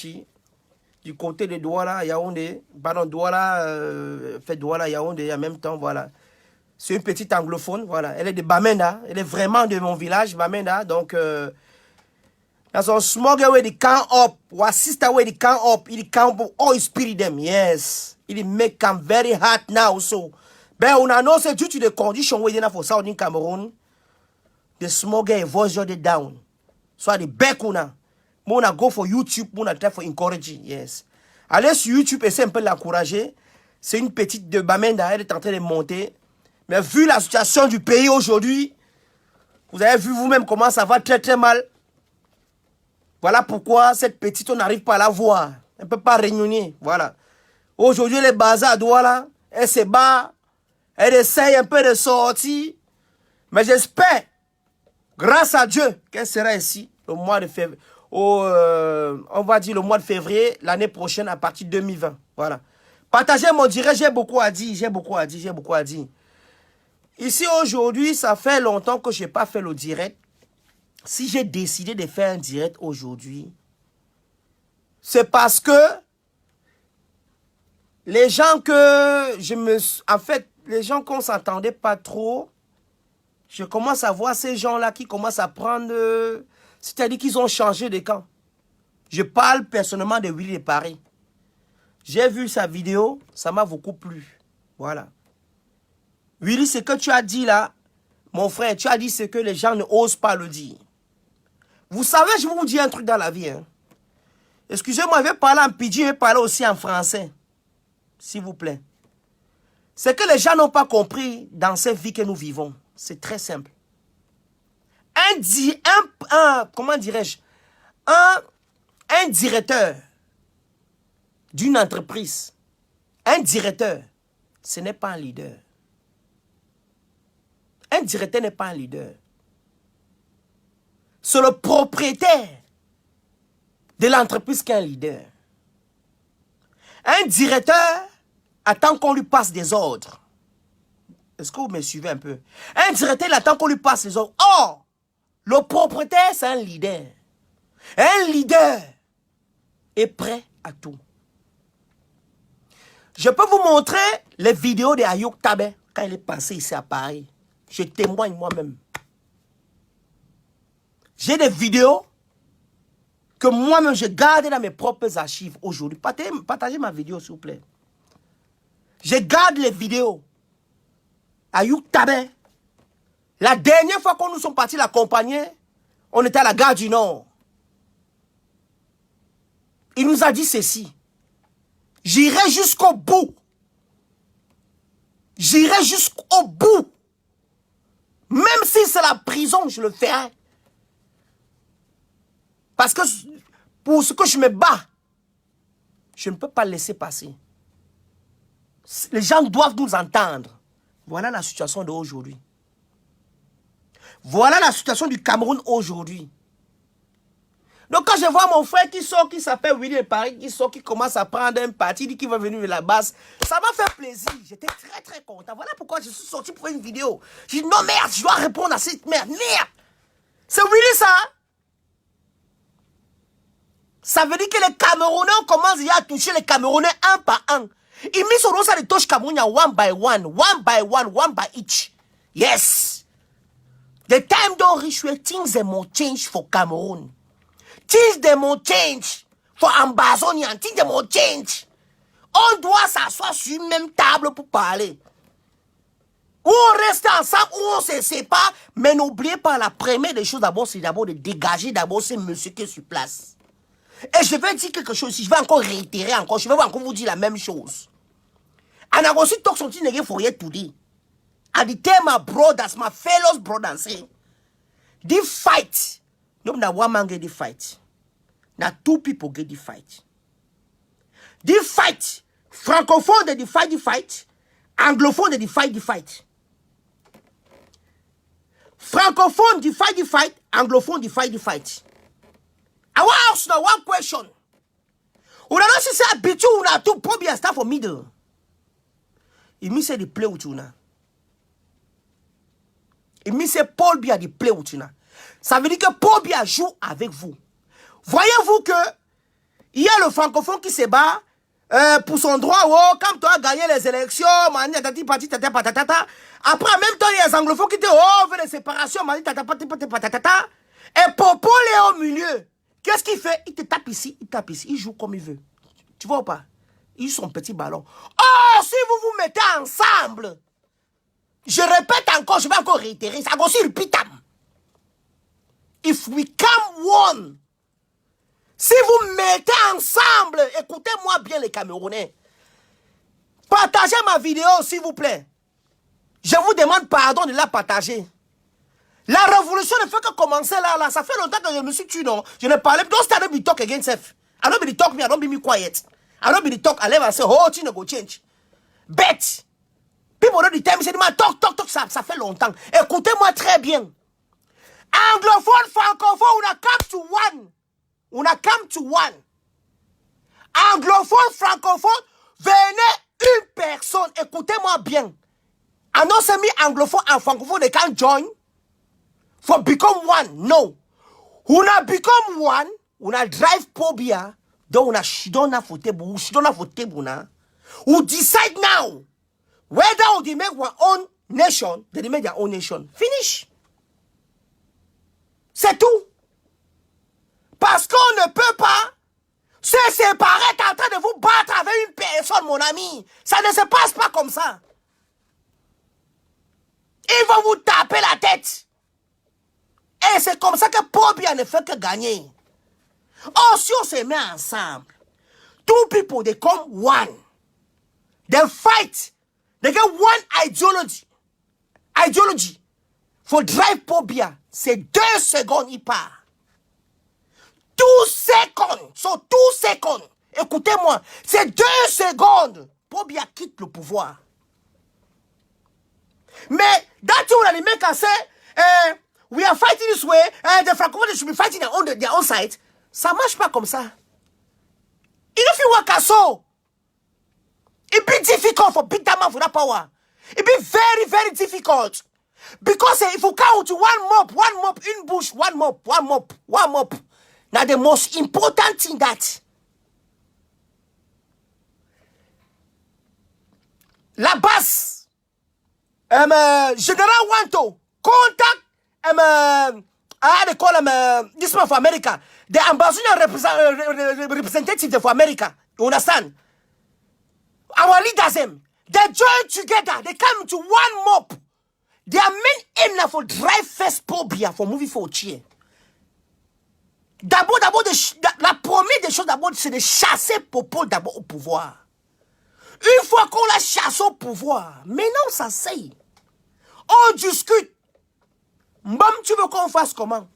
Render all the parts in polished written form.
Lubumbashi, du côté de Douala, Yaoundé. Pardon, Douala, fait Douala, Yaoundé en même temps, voilà. C'est une petite anglophone, voilà. Elle est de Bamenda, elle est vraiment de mon village, Bamenda, donc... That's a small guy where they count up. What sister where they count up. He count up all spirit them. Yes. It make them very hard now. So, but on know say due to the condition where they for Southern Cameroon, the small guy voice you down. So the back una. Mona go for YouTube. Mona try for encouraging. Yes. Allez sur YouTube et c'est un peu l'encourager. C'est une petite de Bamenda. Elle est en train de monter. Mais vu la situation du pays aujourd'hui, vous avez vu vous-même comment ça va très très mal. Voilà pourquoi cette petite, on n'arrive pas à la voir. Elle ne peut pas réunionner. Voilà. Aujourd'hui, elle est basée à Douala. Elle se bat. Elle essaye un peu de sortir. Mais j'espère, grâce à Dieu, qu'elle sera ici le mois de février. On va dire le mois de février, l'année prochaine, à partir de 2020. Voilà. Partagez mon direct, j'ai beaucoup à dire. J'ai beaucoup à dire, j'ai beaucoup à dire. Ici, aujourd'hui, ça fait longtemps que je n'ai pas fait le direct. Si j'ai décidé de faire un direct aujourd'hui, c'est parce que les gens que je me... En fait, les gens qu'on ne s'entendait pas trop, je commence à voir ces gens-là qui commencent à prendre... C'est-à-dire qu'ils ont changé de camp. Je parle personnellement de Willy de Paris. J'ai vu sa vidéo, ça m'a beaucoup plu. Voilà. Willy, ce que tu as dit là, mon frère, tu as dit ce que les gens ne osent pas le dire. Vous savez, je vais vous dire un truc dans la vie. Hein. Excusez-moi, je vais parler en pidgin, je vais parler aussi en français. S'il vous plaît. C'est que les gens n'ont pas compris dans cette vie que nous vivons. C'est très simple. Comment dirais-je? Un directeur d'une entreprise, un directeur, ce n'est pas un leader. Un directeur n'est pas un leader. C'est le propriétaire de l'entreprise qui est un leader. Un directeur attend qu'on lui passe des ordres. Est-ce que vous me suivez un peu? Un directeur, il attend qu'on lui passe des ordres. Or, le propriétaire, c'est un leader. Un leader est prêt à tout. Je peux vous montrer les vidéos de Ayoub Tabé quand il est passé ici à Paris. Je témoigne moi-même. J'ai des vidéos que moi-même j'ai gardées dans mes propres archives aujourd'hui. Partagez ma vidéo s'il vous plaît. Je garde les vidéos. Ayoub Tabé. La dernière fois qu'on nous sommes partis l'accompagner, on était à la gare du Nord. Il nous a dit ceci. J'irai jusqu'au bout. J'irai jusqu'au bout. Même si c'est la prison, je le ferai. Parce que pour ce que je me bats, je ne peux pas laisser passer. Les gens doivent nous entendre. Voilà la situation d'aujourd'hui. Voilà la situation du Cameroun aujourd'hui. Donc quand je vois mon frère qui sort, qui s'appelle Willy de Paris, qui sort, qui commence à prendre un parti, dit qu'il va venir de la base, ça m'a fait plaisir. J'étais très très content. Voilà pourquoi je suis sorti pour une vidéo. J'ai dit non merde, je dois répondre à cette merde. Merde. C'est Willy ça. Ça veut dire que les Camerounais commencent à toucher les Camerounais un par un. Ils mettent sur nous ça de touche Cameroun one by one, one by each. Yes. The time don't reach where things they must change for Cameroon. Things they must change for Ambazonian. Things they must change. On doit s'asseoir sur une même table pour parler. Ou on reste ensemble, ou on se sépare. Mais n'oubliez pas, la première des choses d'abord, c'est d'abord de dégager d'abord ces messieurs qui sont sur place. Et je vais dire quelque chose ici, je vais encore réitérer encore, je vais encore vous dire la même chose. And I go see talk something again for you today. And the tell my brothers, my fellow brothers, say, this fight, no na one man get the fight. Na two people get the fight. This fight, francophone they fight the fight, anglophone they fight the fight. Francophone they fight the fight, anglophone they fight the fight. I want to ask now one question. Una know say between una two probably start for middle. It means say they play with you now. It means say Paul Biya they play with you now. Ça veut dire que Paul Biya joue avec vous. Voyez-vous que Il y a le francophone qui se bat pour son droit. Oh, quand tu as gagné les élections, après, en même temps, il y a les anglophones qui disent oh, veut les séparations, et Popo est au milieu. Qu'est-ce qu'il fait? Il te tape ici, il joue comme il veut. Tu vois ou pas? Il joue son petit ballon. Oh, si vous vous mettez ensemble, je répète encore, je vais encore réitérer, ça aussi le pitam. If we come one, si vous mettez ensemble, écoutez-moi bien les Camerounais, partagez ma vidéo s'il vous plaît. Je vous demande pardon de la partager. La révolution ne fait que commencer là. Ça fait longtemps que je me suis tué, non? Je ne parlais pas. Don't start to be talk against self. I don't be talk me, I don't be quiet. I don't be talk, I never say, oh, tu ne go change. Bet. People don't tell me, c'est talk, ça fait longtemps. Écoutez-moi très bien. Anglophone, francophone, on a come to one. On a come to one. Anglophone, francophone, venez une personne. Écoutez-moi bien. Annonce me anglophone and francophone, they can't join. For become one. No. Una become one. Una drive pobia. Donc una shidona for table. Shidona for table na. Who decide now whether they make our own nation, they make their own nation. Finish. C'est tout. Parce qu'on ne peut pas se séparer, être en train de vous battre avec une personne, mon ami. Ça ne se passe pas comme ça. Ils vont vous taper la tête. Et c'est comme ça que Pobia ne fait que gagner. Oh, si on se met ensemble, two people, they come one. They fight. They get one ideology. Ideology. For drive Pobia, c'est 2 secondes, il part. 2 secondes. So 2 secondes. Écoutez-moi, c'est 2 secondes. Pobia quitte le pouvoir. Mais, that you will make us say, we are fighting this way, the Francophones should be fighting their own side. Ça marche pas comme ça. Il faut work as so. It be difficult for big man for that power. It be very, very difficult. Because if you count one mob, in bush, one mob. Now the most important thing that la base, General Wanto, contact, they call him, this man for America, the ambassador representative for America, you understand? Our leaders, they join together, they come to one mob. Their main aim now for drive first Pobia for movie for cheer. D'abord, la première des choses d'abord, c'est de chasser Popo d'abord au pouvoir. Une fois qu'on l'a chassé au pouvoir, maintenant ça c'est. On discute. Bon, tu veux qu'on fasse comment?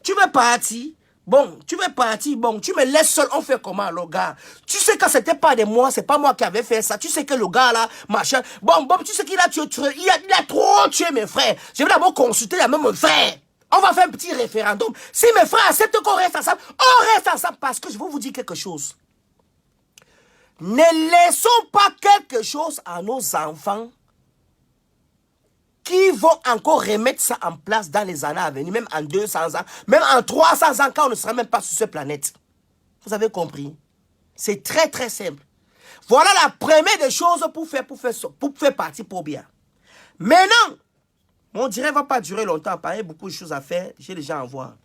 Tu veux partir? Bon, tu me laisses seul, on fait comment, le gars? Tu sais que c'était pas de moi, c'est pas moi qui avais fait ça. Tu sais que le gars là, machin. Bon, tu sais qu'il a tué, il a trop tué mes frères. Je vais d'abord consulter la même frère. On va faire un petit référendum. Si mes frères acceptent qu'on reste ensemble, on reste ensemble parce que je vais vous dire quelque chose. Ne laissons pas quelque chose à nos enfants qui vont encore remettre ça en place dans les années à venir, même en 200 ans, même en 300 ans, quand on ne sera même pas sur cette planète. Vous avez compris? C'est très, très simple. Voilà la première des choses pour faire partie pour bien. Maintenant, mon direct ne va pas durer longtemps, il y a beaucoup de choses à faire, j'ai déjà en voir.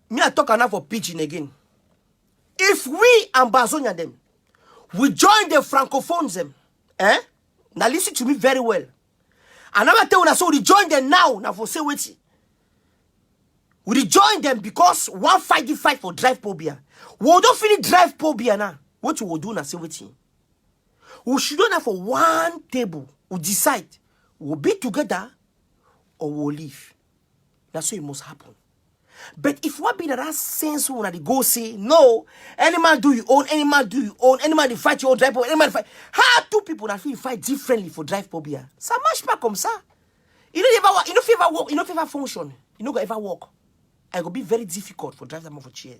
Me talk enough for pitching again. If we Ambazonia them, we join the Francophones them, now listen to me very well. Another thing when I say we join them now for say wait. We join them because one fight for drive Pobia. We don't finish drive Pobia now. What we will do now say wait. We should not have for one table. We decide we'll be together or we'll leave. That's what it must happen. But if what be that sense when they go say no, any man do your own, any man do your own, any man fight your own drive, any man fight. How two people that feel fight differently for drive Pobia? Ça marche pas comme ça. You don't ever work, you don't ever function, you don't ever work. It will be very difficult for drive them off a chair.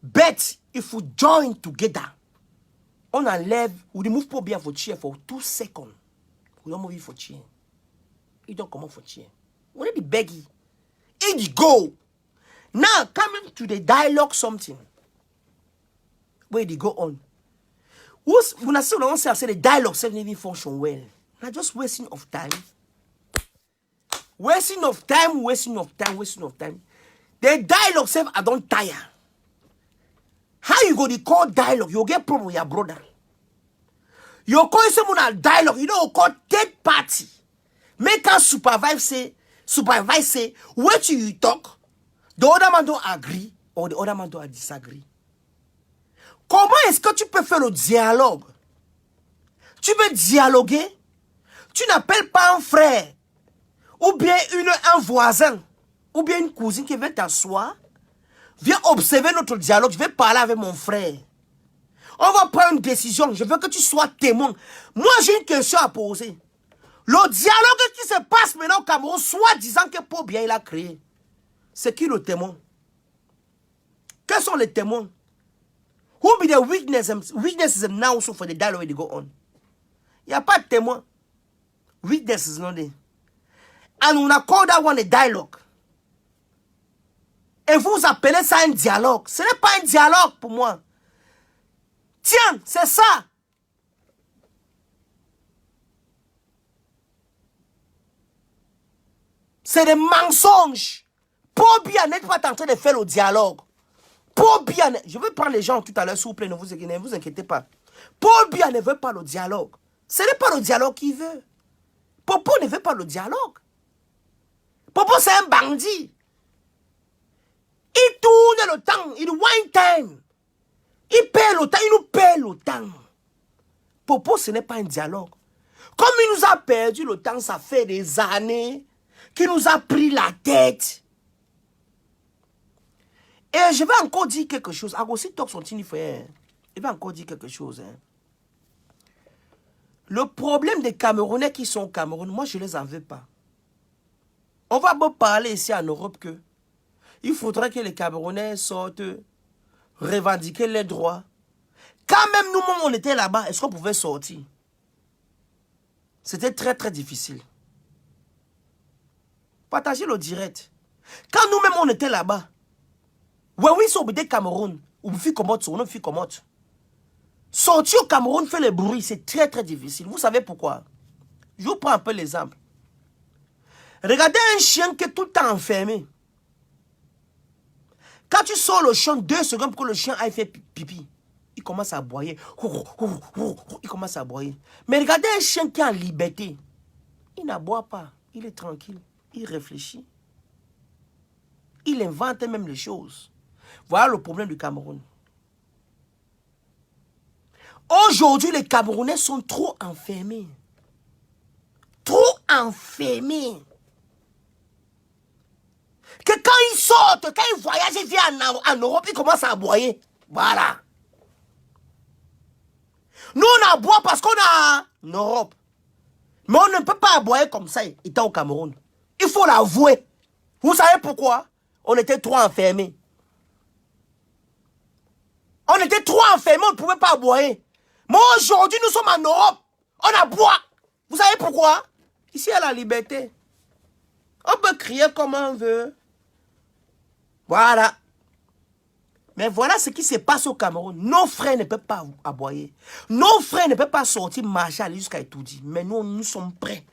But if we join together, on a left, we remove Pobia for chair for 2 seconds. We don't move it for chair. You don't come up for chair. We don't be begging. In you go. Now, coming to the dialogue something. Where they go on. When I say the dialogue, doesn't even function well. Not just wasting of time. Wasting of time, wasting of time, wasting of time. The dialogue self, I don't tire. How you go to call dialogue? You get problem with your brother. You call someone a dialogue, you know, call third party. Make us supervise say, what you talk, the other man don't agree, or the other man don't disagree. Comment est-ce que tu peux faire le dialogue? Tu veux dialoguer? Tu n'appelles pas un frère, ou bien un voisin, ou bien une cousine qui vient t'asseoir. Viens observer notre dialogue, je vais parler avec mon frère. On va prendre une décision, je veux que tu sois témoin. Moi, j'ai une question à poser. Le dialogue qui se passe maintenant au Cameroun, soi-disant que Paul Biya il a créé, c'est qui le témoin? Quels sont les témoins? Who be the witnesses now also for the dialogue to go on? Il n'y a pas de témoin. Witnesses, non there. And on a called that one a dialogue. Et vous appelez ça un dialogue. Ce n'est pas un dialogue pour moi. Tiens, c'est ça. C'est des mensonges. Paul Biya n'est pas en train de faire le dialogue. Paul Biya, je vais prendre les gens tout à l'heure, s'il vous plaît, ne vous inquiétez pas. Paul Biya ne veut pas le dialogue. Ce n'est pas le dialogue qu'il veut. Popo ne veut pas le dialogue. Popo, c'est un bandit. Il tourne le temps, il wine time. Il perd le temps, il nous perd le temps. Popo, ce n'est pas un dialogue. Comme il nous a perdu le temps, ça fait des années qu'il nous a pris la tête. Et je vais encore dire quelque chose. Agossi talk son tini frère. Il va encore dire quelque chose. Hein. Le problème des Camerounais qui sont au Cameroun, moi je ne les en veux pas. On va beau parler ici en Europe que il faudrait que les Camerounais sortent revendiquer les droits. Quand même nous-mêmes on était là-bas, est-ce qu'on pouvait sortir? C'était très très difficile. Partagez le direct. Quand nous-mêmes on était là-bas, oui, c'est au Cameroun. Ou fait comment tu on fait comment. Sortir au Cameroun, faire le bruit, c'est très très difficile. Vous savez pourquoi? Je vous prends un peu l'exemple. Regardez un chien qui est tout le temps enfermé. Quand tu sors le chien 2 secondes pour que le chien aille faire pipi, il commence à aboyer. Il commence à aboyer. Mais regardez un chien qui est en liberté. Il n'aboie pas. Il est tranquille. Il réfléchit. Il invente même les choses. Voilà le problème du Cameroun. Aujourd'hui, les Camerounais sont trop enfermés. Trop enfermés. Que quand ils sortent, quand ils voyagent, ils viennent en Europe, ils commencent à aboyer. Voilà. Nous, on aboie parce qu'on est en Europe. Mais on ne peut pas aboyer comme ça, étant au Cameroun. Il faut l'avouer. Vous savez pourquoi? On était trop enfermés. On était trop enfermés, on ne pouvait pas aboyer. Mais aujourd'hui, nous sommes en Europe. On aboie. Vous savez pourquoi? Ici, il y a la liberté. On peut crier comme on veut. Voilà. Mais voilà ce qui se passe au Cameroun. Nos frères ne peuvent pas aboyer. Nos frères ne peuvent pas sortir, marcher, aller jusqu'à Etoudi. Mais nous sommes prêts.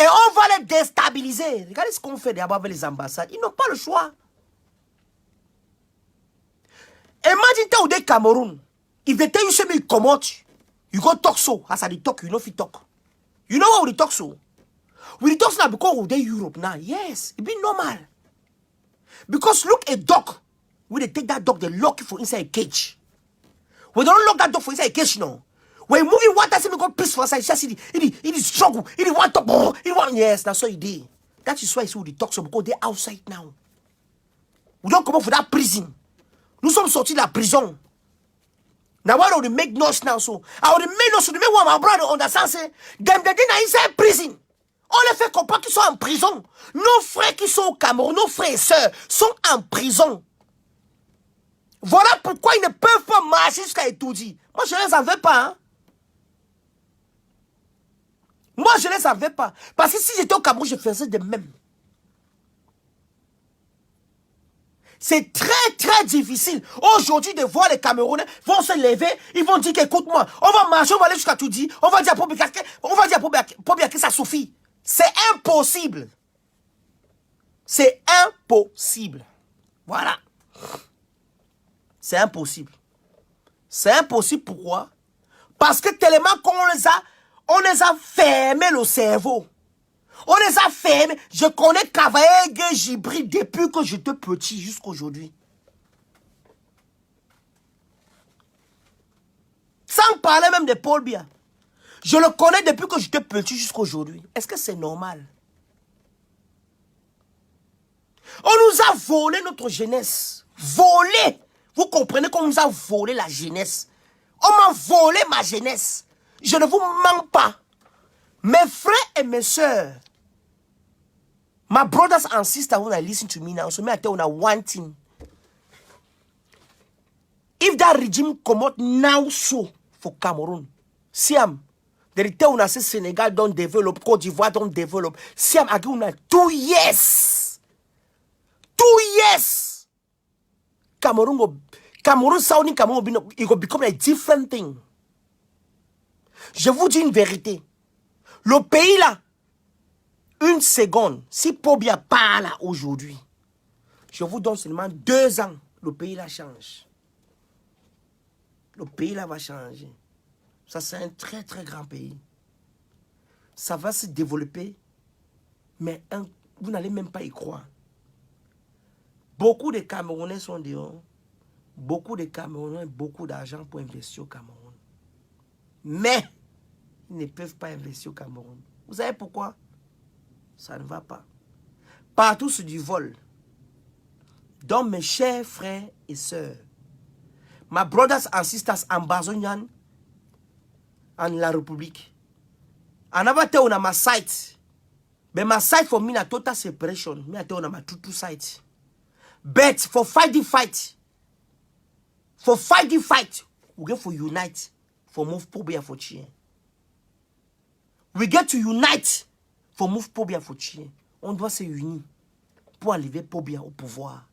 Et on va les déstabiliser. Regardez ce qu'on fait d'abord avec les ambassades. Ils n'ont pas le choix. Imagine tu es au Cameroun. If they tell you say me come out, you go talk so. As I dey talk, you know fit talk. You know why we dey talk so? We dey talk so now because we dey Europe now. Yes, it be normal. Because look a dog. We dey take that dog, they lock it for inside a cage. We don't lock that dog for inside a cage now. When moving water, say me go piss for inside, just it is struggle. It want to, it want yes, that's what it did. That is why we dey talk so because they outside now. We don't come out for that prison. Nous sommes sortis de la prison. Now why don't we make noise now? So I would make noise to make one of my brother understand say them they are inside prison. On les fait comprendre qu'ils sont en prison. Nos frères qui sont au Cameroun, nos frères et sœurs sont en prison. Voilà pourquoi ils ne peuvent pas marcher jusqu'à Etoudi. Moi je les en veux pas. Hein? Moi je les en veux pas. Parce que si j'étais au Cameroun, je faisais de même. C'est très, très difficile. Aujourd'hui, de voir les Camerounais vont se lever, ils vont dire qu'écoute-moi, on va marcher, on va aller jusqu'à Toudi, on va dire à Pobia que ça suffit. C'est impossible. C'est impossible. Voilà. C'est impossible. C'est impossible, pourquoi? Parce que tellement on les a fermé le cerveau. On les a fermés. Je connais Cavaye Gibri depuis que j'étais petit jusqu'à aujourd'hui. Sans parler même de Paul Biya. Je le connais depuis que j'étais petit jusqu'à aujourd'hui. Est-ce que c'est normal? On nous a volé notre jeunesse. Volé. Vous comprenez qu'on nous a volé la jeunesse. On m'a volé ma jeunesse. Je ne vous mens pas. Mes frères et mes sœurs. My brothers and sisters, when I listen to me now, so me I tell you one thing. If that regime come out now so for Cameroon, Siam, they tell you say Senegal don't develop, Côte d'Ivoire don't develop. Siam, I give you 2 years. 2 years. Cameroon sounding Cameroon, it will become a different thing. Je vous dis une vérité. Le pays là, une seconde, si Pobia parle aujourd'hui, je vous donne seulement 2 ans, le pays là change. Le pays là va changer. Ça, c'est un très très grand pays. Ça va se développer, mais vous n'allez même pas y croire. Beaucoup de Camerounais sont dehors. Beaucoup de Camerounais ont beaucoup d'argent pour investir au Cameroun. Mais, ils ne peuvent pas investir au Cameroun. Vous savez pourquoi? Ça ne va pas. Partout c'est du vol. Donc mes chers frères et sœurs, my brothers and sisters ambazonian en la République. I never tell on my site. But my site for me na total separation. Me I tell on my two site. But for fighting fight. For fighting fight. We get for unite. For move Pobia for Chien. We get to unite. For move Pobia for Chien. On doit se unir. Pour enlever Pobia au pouvoir.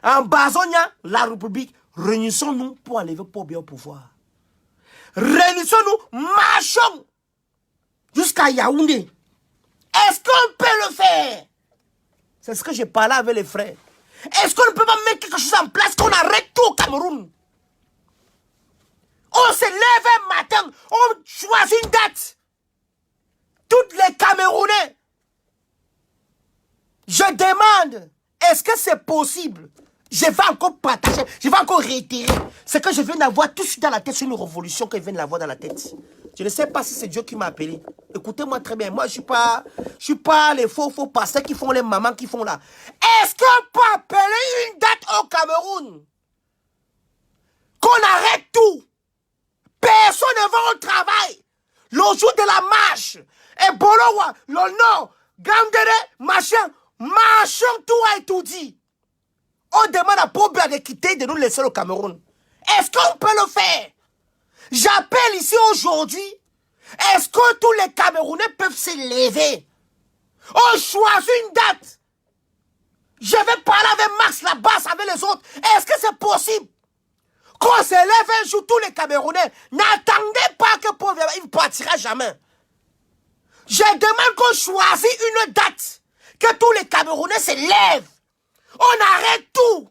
En Bazonia, la République, réunissons-nous pour enlever Pobia au pouvoir. Réunissons-nous, marchons jusqu'à Yaoundé. Est-ce qu'on peut le faire? C'est ce que j'ai parlé avec les frères. Est-ce qu'on ne peut pas mettre quelque chose en place qu'on arrête tout au Cameroun? On se lève un matin, on choisit une date. Toutes les Camerounais. Je demande, est-ce que c'est possible? Je vais encore partager, je vais encore réitérer ce que je viens d'avoir tout de suite dans la tête sur une révolution que je viens d'avoir dans la tête. Je ne sais pas si c'est Dieu qui m'a appelé. Écoutez-moi très bien. Moi, je suis pas les faux pasteurs qui font les mamans qui font là. Est-ce qu'on peut appeler une date au Cameroun? Qu'on arrête tout. Personne ne va au travail. Le jour de la marche. Et Bolowa, le nom, Gandere, machin, tout a tout dit. On demande à Pobia de quitter, de nous laisser au Cameroun. Est-ce qu'on peut le faire? J'appelle ici aujourd'hui. Est-ce que tous les Camerounais peuvent se lever? On choisit une date. Je vais parler avec Max là-bas, avec les autres. Est-ce que c'est possible? Qu'on se lève un jour, tous les Camerounais. N'attendez pas que Pobia, il ne partira jamais. Je demande qu'on choisisse une date. Que tous les Camerounais se lèvent. On arrête tout.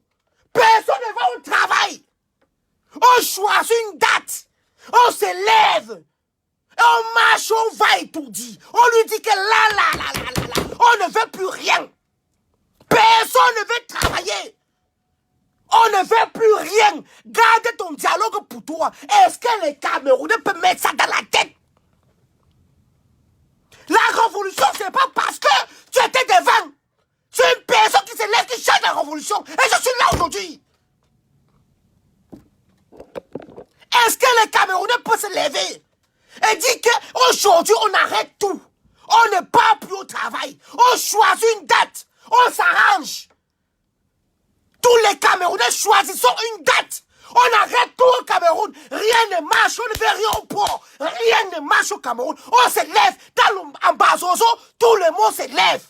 Personne ne va au travail. On choisit une date. On se lève. Et on marche, on va et tout dit. On lui dit que là, on ne veut plus rien. Personne ne veut travailler. On ne veut plus rien. Garde ton dialogue pour toi. Est-ce que les Camerounais peuvent mettre ça dans la tête? La révolution, c'est pas parce que tu étais devant. C'est une personne qui se lève, qui change la révolution. Et je suis là aujourd'hui. Est-ce que les Camerounais peuvent se lever et dire qu'aujourd'hui, on arrête tout. On ne part plus au travail. On choisit une date. On s'arrange. Tous les Camerounais choisissons une date. On arrête tout au Cameroun. Rien ne marche. On ne fait rien au port. Rien ne marche au Cameroun. On se lève. En Bazozo, tout le monde se lève.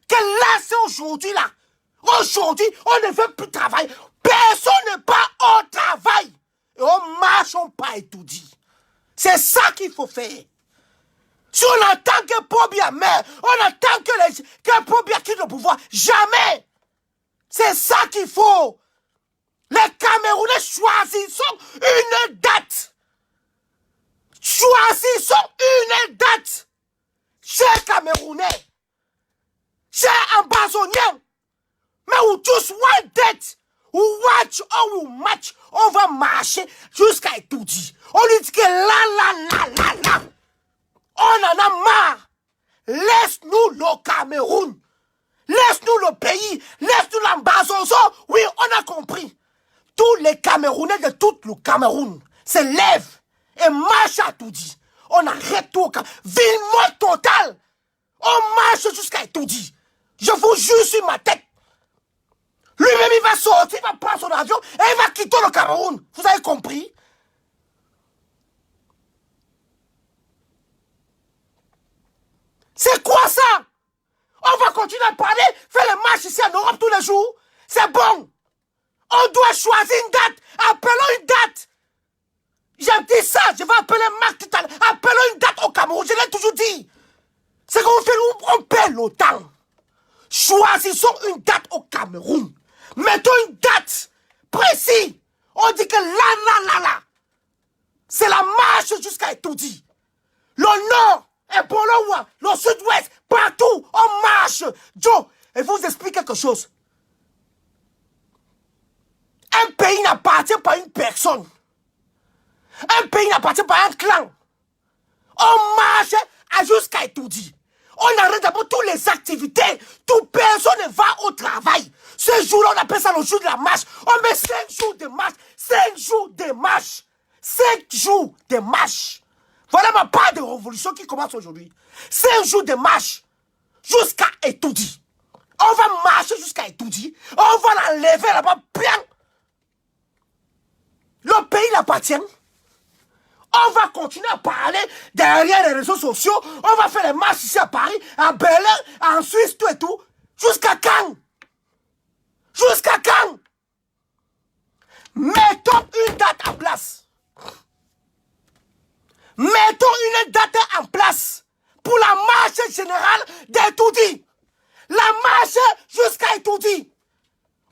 Que là, c'est aujourd'hui là. Aujourd'hui, on ne veut plus travailler. Personne n'est pas au travail. Et on marche, on pas tout dit. C'est ça qu'il faut faire. Si on attend que Pobia meurt, on attend que Pobia quitte le pouvoir. Jamais. C'est ça qu'il faut. Les Camerounais choisissons une date. Choisissons une date. Chers Camerounais, chers Ambazoniens, mais we just one date. We watch or we match. On va marcher jusqu'à Etoudi. On lui dit que là. On en a marre. Laisse-nous le Cameroun. Laisse-nous le pays. Laisse-nous l'Ambazozo. Oui, on a compris. Tous les Camerounais de tout le Cameroun se lèvent et marchent à Etoudi. On arrête tout. Ville-mort totale. On marche jusqu'à Etoudi. Je vous jure sur ma tête. Lui-même, il va sortir, il va prendre son avion et il va quitter le Cameroun. Vous avez compris? C'est quoi ça? On va continuer à parler, faire les marches ici en Europe tous les jours. C'est bon. On doit choisir une date. Appelons une date. J'ai dit ça, je vais appeler Marc tout à l'heure. Appelons une date au Cameroun, je l'ai toujours dit. C'est qu'on fait, on perd le temps. Choisissons une date au Cameroun. Mettons une date précise. On dit que là. C'est la marche jusqu'à Etoudi. Le nord et Bolowa, le sud-ouest, partout, on marche. Joe, et vous explique quelque chose. Un pays n'appartient pas à une personne. Un pays n'appartient pas à un clan. On marche jusqu'à Etoudi. On arrête d'abord toutes les activités. Toute personne ne va au travail. Ce jour-là, on appelle ça le jour de la marche. On met 5 jours de marche. 5 jours de marche. 5 jours de marche. Voilà ma part de révolution qui commence aujourd'hui. 5 jours de marche jusqu'à Etoudi. On va marcher jusqu'à Etoudi. On va l'enlever là-bas bien. Le pays l'appartient. On va continuer à parler derrière les réseaux sociaux. On va faire les marches ici à Paris, à Berlin, en Suisse, tout et tout. Jusqu'à quand? Jusqu'à quand? Mettons une date en place. Mettons une date en place pour la marche générale d'Etoudi. La marche jusqu'à Etoudi.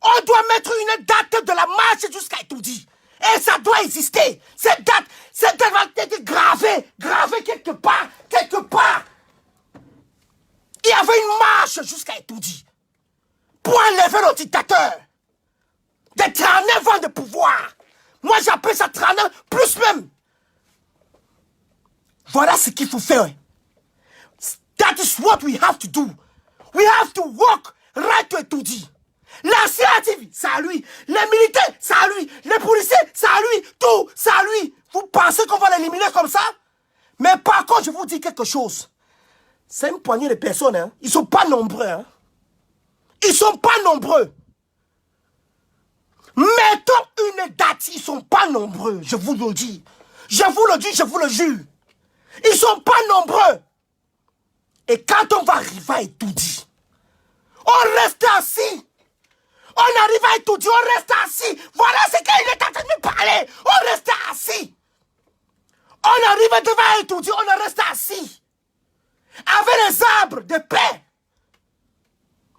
On doit mettre une date de la marche jusqu'à Etoudi. Et ça doit exister. Cette date va être gravée quelque part. Il y avait une marche jusqu'à Etoudi pour enlever le dictateur. Des 39 ans de pouvoir. Moi, j'appelle ça 39 plus même. Voilà ce qu'il faut faire. That is what we have to do. We have to walk right to Etoudi. La CATV, c'est à lui. Les militaires, c'est à lui. Les policiers, c'est à lui. Tout, c'est à lui. Vous pensez qu'on va l'éliminer comme ça? Mais par contre, je vous dis quelque chose. C'est une poignée de personnes. Hein. Ils ne sont pas nombreux. Hein. Ils ne sont pas nombreux. Mettons une date. Ils ne sont pas nombreux. Je vous le dis. Je vous le dis, je vous le jure. Ils ne sont pas nombreux. Et quand on va arriver à Etoudi, on reste assis. On arrive à Etoudi, on reste assis. Voilà ce qu'il est en train de me parler. On reste assis. On arrive devant Etoudi, on reste assis. Avec les arbres de paix.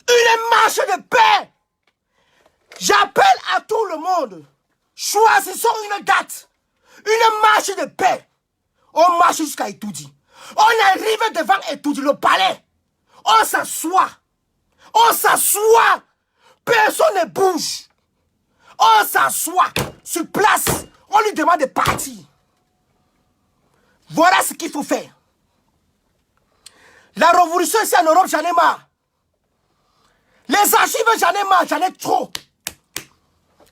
Une marche de paix. J'appelle à tout le monde. Choisissons une date. Une marche de paix. On marche jusqu'à Etoudi. On arrive devant Etoudi, le palais. On s'assoit. On s'assoit. Personne ne bouge. On s'assoit sur place. On lui demande de partir. Voilà ce qu'il faut faire. La révolution ici en Europe, j'en ai marre. Les archives, j'en ai marre, j'en ai trop.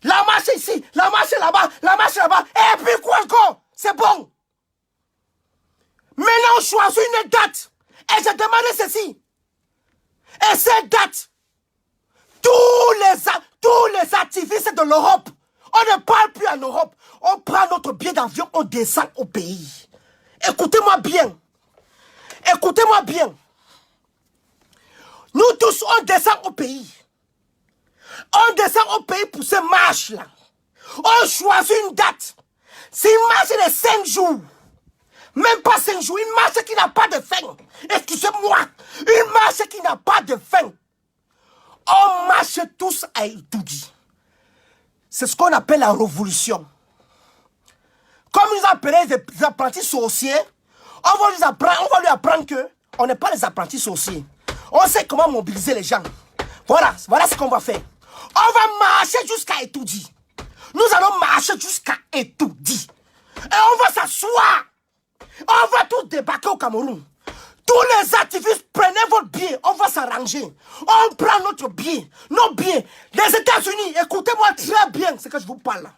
La marche ici, la marche là-bas, la marche là-bas. Et puis quoi encore? C'est bon. Maintenant, on choisit une date. Et j'ai demandé ceci. Et cette date, tous les activistes de l'Europe, on ne parle plus en Europe. On prend notre billet d'avion, on descend au pays. Écoutez-moi bien. Écoutez-moi bien. Nous tous, on descend au pays. On descend au pays pour ce marche-là. On choisit une date. C'est une marche de 5 jours. Même pas 5 jours. Une marche qui n'a pas de fin. Excusez-moi. Une marche qui n'a pas de fin. On marche tous à étudier. C'est ce qu'on appelle la révolution. Comme ils appellent des apprentis sorciers, on va lui apprendre que on n'est pas les apprentis sorciers. On sait comment mobiliser les gens. Voilà ce qu'on va faire. On va marcher jusqu'à étudier. Nous allons marcher jusqu'à étudier. Et on va s'asseoir. On va tous débarquer au Cameroun. Tous les activistes, prenez votre billet. On va s'arranger. On prend notre billet. Nos billets. Les États-Unis, écoutez-moi très bien ce que je vous parle là.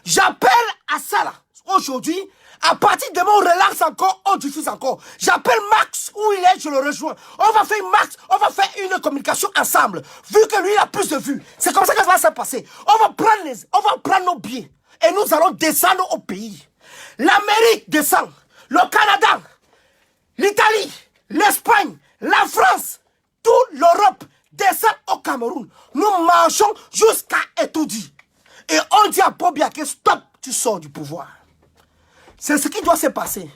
J'appelle à ça là. Aujourd'hui, à partir de mon relax encore, on diffuse encore. J'appelle Max, où il est, je le rejoins. On va faire une communication ensemble. Vu que lui, il a plus de vues. C'est comme ça que ça va se passer. On va prendre nos billets. Et nous allons descendre au pays. L'Amérique descend. Le Canada, l'Italie, l'Espagne, la France, toute l'Europe descend au Cameroun. Nous marchons jusqu'à Etoudi. Et on dit à Pobia que stop, tu sors du pouvoir. C'est ce qui doit se passer.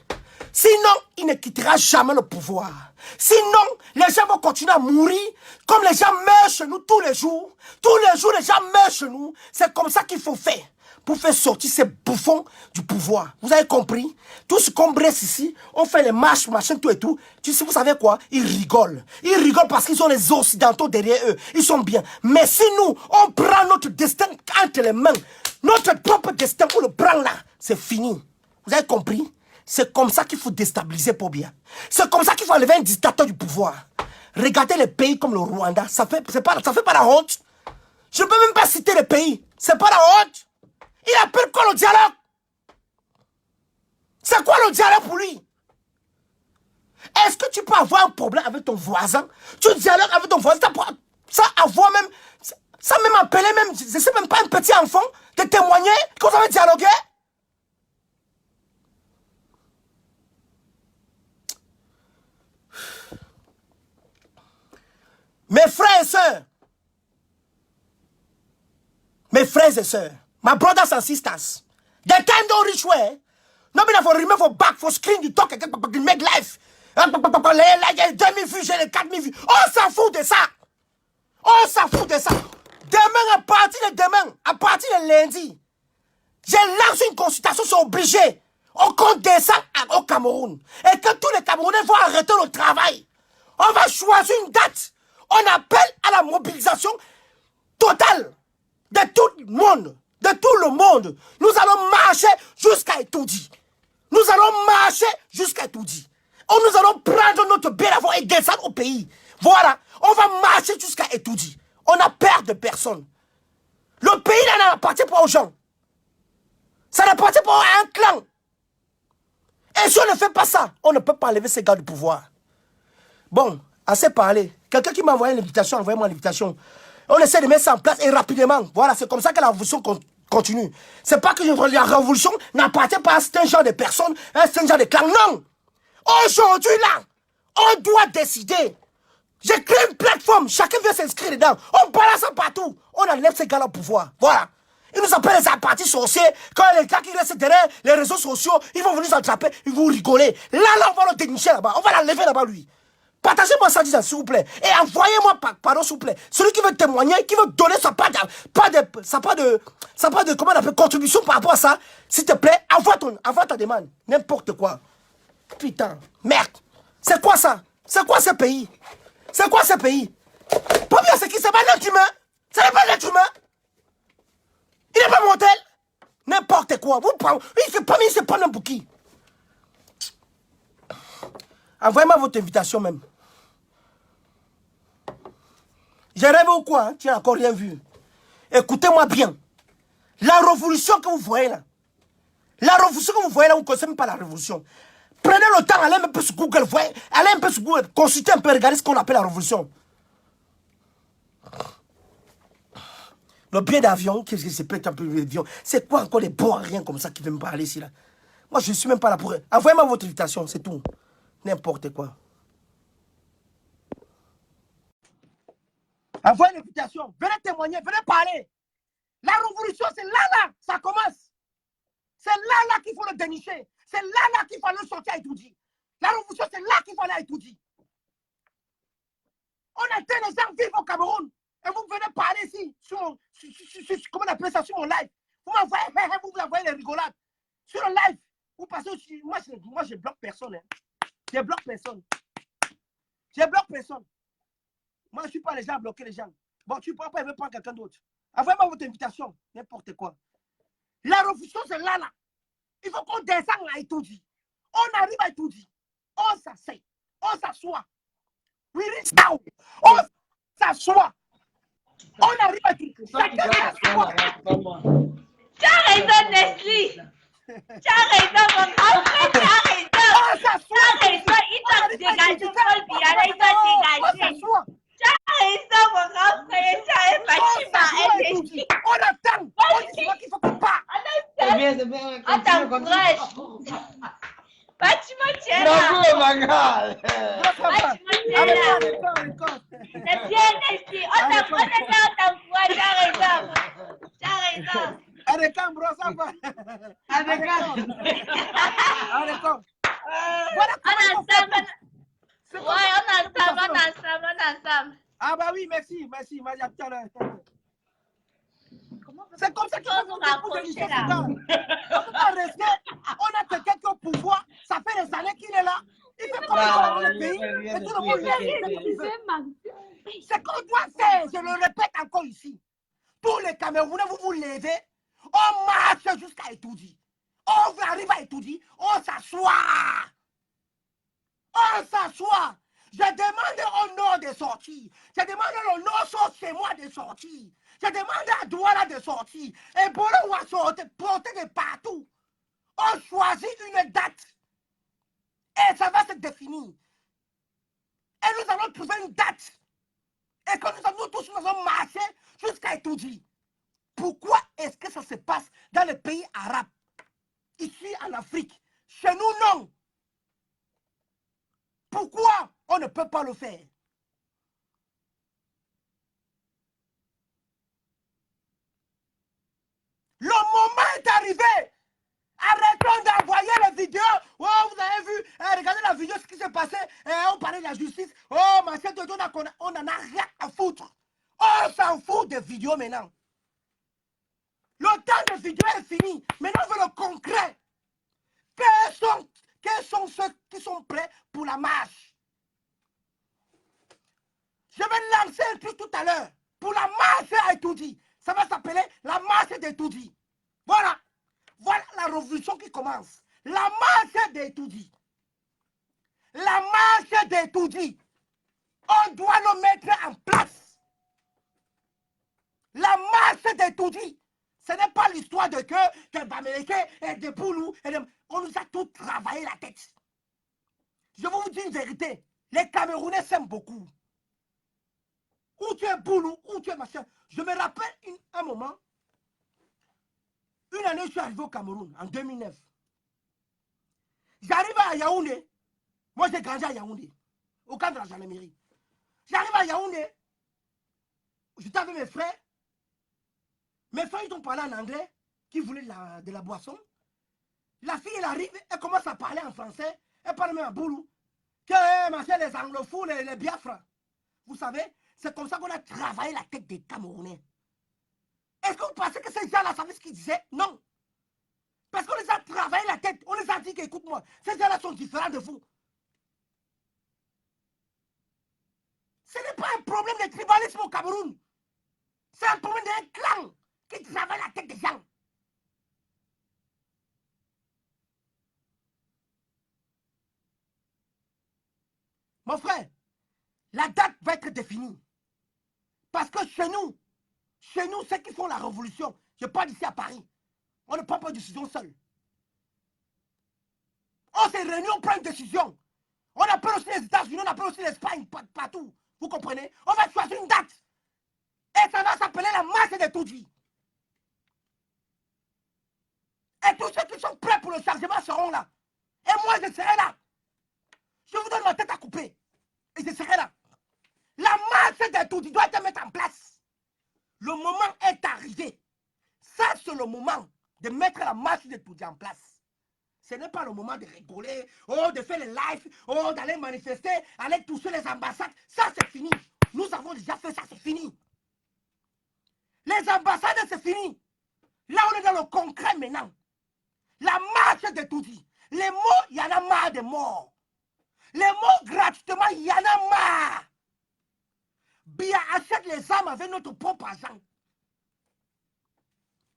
Sinon, il ne quittera jamais le pouvoir. Sinon, les gens vont continuer à mourir comme les gens meurent chez nous tous les jours. Tous les jours, les gens meurent chez nous. C'est comme ça qu'il faut faire pour faire sortir ces bouffons du pouvoir. Vous avez compris? Tout ce qu'on bresse ici, on fait les marches, machin, tout et tout. Tu sais, vous savez quoi? Ils rigolent. Ils rigolent parce qu'ils ont les Occidentaux derrière eux. Ils sont bien. Mais si nous, on prend notre destin entre les mains, notre propre destin, on le prend là, c'est fini. Vous avez compris? C'est comme ça qu'il faut déstabiliser Pobia. C'est comme ça qu'il faut enlever un dictateur du pouvoir. Regardez les pays comme le Rwanda. Ça fait pas la honte. Je ne peux même pas citer les pays. C'est pas la honte. Il appelle quoi le dialogue? C'est quoi le dialogue pour lui? Est-ce que tu peux avoir un problème avec ton voisin? Tu dialogues avec ton voisin. Ça avoir même... Ça même appeler même... Je sais même pas un petit enfant de témoigner que vous avez dialogué? Mes frères et sœurs, my brothers and sisters, the time don't reach where nobody for remember for back for screen you talk again make life. Les 2000 vues, j'ai les 4000 vues. On s'en fout de ça. On s'en fout de ça. Demain, à partir de lundi, je lance une consultation, c'est obligé. On compte descend au Cameroun. Et que tous les Camerounais vont arrêter le travail. On va choisir une date. On appelle à la mobilisation totale de tout le monde. De tout le monde. Nous allons marcher jusqu'à Etoudi. Nous allons marcher jusqu'à Etoudi. Nous allons prendre notre billet d'avion et descendre au pays. Voilà. On va marcher jusqu'à Etoudi. On a peur de personne. Le pays là n'appartient pas aux gens. Ça n'appartient pas à un clan. Et si on ne fait pas ça, on ne peut pas enlever ces gars du pouvoir. Bon, assez parlé. Quelqu'un qui m'a envoyé une invitation, envoyez-moi l'invitation. On essaie de mettre ça en place et rapidement. Voilà, c'est comme ça que la révolution continue. C'est pas que la révolution n'appartient pas à un genre de personnes, à un genre de clan. Non! Aujourd'hui, là, on doit décider. J'ai créé une plateforme, chacun vient s'inscrire dedans. On balance ça partout. On enlève ces gars-là au pouvoir. Voilà. Ils nous appellent les apprentis sorciers. Quand les gars qui restent derrière les réseaux sociaux, ils vont venir nous attraper, ils vont rigoler. Là, on va le dénicher là-bas. On va l'enlever là-bas, lui. Partagez-moi ça, s'il vous plaît. Et envoyez-moi, pardon, s'il vous plaît. Celui qui veut témoigner, qui veut donner sa part de comment on appelle, contribution par rapport à ça, s'il te plaît, envoie ta demande. N'importe quoi. Putain, merde. C'est quoi ça? C'est quoi ce pays? C'est quoi ce pays? Pas bien, c'est qui? C'est pas un être humain. Ce n'est pas un être humain. Il n'est pas mortel. N'importe quoi. Il s'est pas n'importe qui. Envoyez-moi votre invitation même. J'ai rêvé ou quoi? Hein? Tu n'as encore rien vu. Écoutez-moi bien. La révolution que vous voyez là. La révolution que vous voyez là, vous ne connaissez même pas la révolution. Prenez le temps, allez un peu sur Google, allez un peu sur Google, consultez un peu, regardez ce qu'on appelle la révolution. Le billet d'avion, qu'est-ce que c'est peut-être un peu d'avion? C'est quoi encore les bons à rien comme ça qui veulent me parler ici là? Moi je ne suis même pas là pour... Envoyez-moi votre invitation, c'est tout. N'importe quoi. Envoyez l'invitation. Venez témoigner, venez parler. La révolution, c'est là, ça commence. C'est là qu'il faut le dénicher. C'est là qu'il faut le sortir à Itoudi. La révolution, c'est là qu'il faut aller à Itoudi. On attend les gens vivre au Cameroun. Et vous venez parler ici, sur comment on appelle ça, sur mon live. Vous m'envoyez, vous envoyez les rigolades. Sur le live, vous passez aussi. Moi, je bloque personne. Hein. Je bloque personne. Je bloque personne. Moi, je ne suis pas les gens à bloquer les gens. Bon, tu ne prends pas, il veut prendre quelqu'un d'autre. Envoyez-moi votre invitation. N'importe quoi. La révolution, c'est là. Il faut qu'on descende à Itoudi. On arrive à Itoudi. On s'assied. On s'assoit. We reach down. On s'assoit. On arrive à Itoudi. Chacun s'assoit. Tu as raison, Nestlé. Tu as raison, mon grand frère. Tu as raison. On s'assoit. Tu as raison. Il doit dégager. Paul Biala, il doit dégager. Tu as raison, mon grand frère. Tu as Fatima. On attend. On dit qu'il faut qu'on part. C'est bien. On t'encourage. Fatima, tu es là. Fatima, tu es là. C'est bien, Nestlé. On t'encourage. Tu as raison. Tu as raison. Arekam, bro, ça va. Arekam. On ensemble. Ah bah oui, merci. C'est comme ça qu'il faut nous rapprocher là. On peut pas rester. On a quelqu'un qui est au pouvoir. Ça fait des années qu'il est là. Il fait comme ça dans le pays. Et tout le monde fait. C'est qu'on doit faire. Je le répète encore ici. Tous les Camerounais, vous vous levez. On marche jusqu'à Itoudi. On arrive à Itoudi. On s'assoit. On s'assoit. Je demande au nord de sortir. Je demande au nord sur chez moi de sortir. Je demande à Douala de sortir. Et Bolo va sortir, porter de partout. On choisit une date. Et ça va se définir. Et nous allons trouver une date. Et que nous tous nous allons marcher jusqu'à Itoudi. Pourquoi est-ce que ça se passe dans les pays arabes? Ici en Afrique. Chez nous, non. Pourquoi on ne peut pas le faire? Le moment est arrivé. Arrêtons d'envoyer les vidéos. Oh, vous avez vu, regardez la vidéo, ce qui s'est passé. On parlait de la justice. Oh, ma chère, on n'en a rien à foutre. On s'en fout des vidéos maintenant. Le temps de vidéo est fini. Maintenant, on veut le concret. Quels sont ceux qui sont prêts pour la marche? Je vais lancer un truc tout à l'heure. Pour la marche à Itoudi. Ça va s'appeler la marche d'Itoudi. Voilà. Voilà la révolution qui commence. La marche d'Itoudi. La marche d'Itoudi. On doit le mettre en place. La marche d'Itoudi. Ce n'est pas l'histoire de que Baméleke et de Poulou. On nous a tout travaillé la tête. Je vais vous dire une vérité. Les Camerounais s'aiment beaucoup. Où tu es Poulou, où tu es machin. Je me rappelle un moment. Une année, je suis arrivé au Cameroun, en 2009. J'arrive à Yaoundé. Moi, j'ai grandi à Yaoundé, au cadre de la gendarmerie. J'arrive à Yaoundé. J'étais avec mes frères. Mes frères, ils ont parlé en anglais, qui voulaient de la boisson. La fille, elle arrive, elle commence à parler en français. Elle parle même à Boulou. Que machin, les anglophones, les Biafra. Vous savez, c'est comme ça qu'on a travaillé la tête des Camerounais. Est-ce que vous pensez que ces gens-là savaient ce qu'ils disaient? Non. Parce qu'on les a travaillé la tête. On les a dit qu'écoute-moi, ces gens-là sont différents de vous. Ce n'est pas un problème de tribalisme au Cameroun. C'est un problème d'un clan qui travaille la tête des gens. Mon frère, la date va être définie. Parce que chez nous, ceux qui font la révolution, je parle ici à Paris, on ne prend pas de décision seul. On s'est réunis, on prend une décision. On appelle aussi les États-Unis, on appelle aussi l'Espagne, partout. Vous comprenez? On va choisir une date. Et ça va s'appeler la marche des Toudis. Et tous ceux qui sont prêts pour le chargement seront là. Et moi, je serai là. Je vous donne ma tête à couper. Et je serai là. La marche des Tutsis doit être mise en place. Le moment est arrivé. Ça, c'est le moment de mettre la marche des Tutsis en place. Ce n'est pas le moment de rigoler, oh, de faire les lives, oh, d'aller manifester, aller toucher les ambassades. Ça, c'est fini. Nous avons déjà fait ça, c'est fini. Les ambassades, c'est fini. Là, on est dans le concret maintenant. La marche des Tutsis. Les mots, il y en a marre de morts. Les mots gratuitement, il y en a marre. Bia achète les armes avec notre propre argent.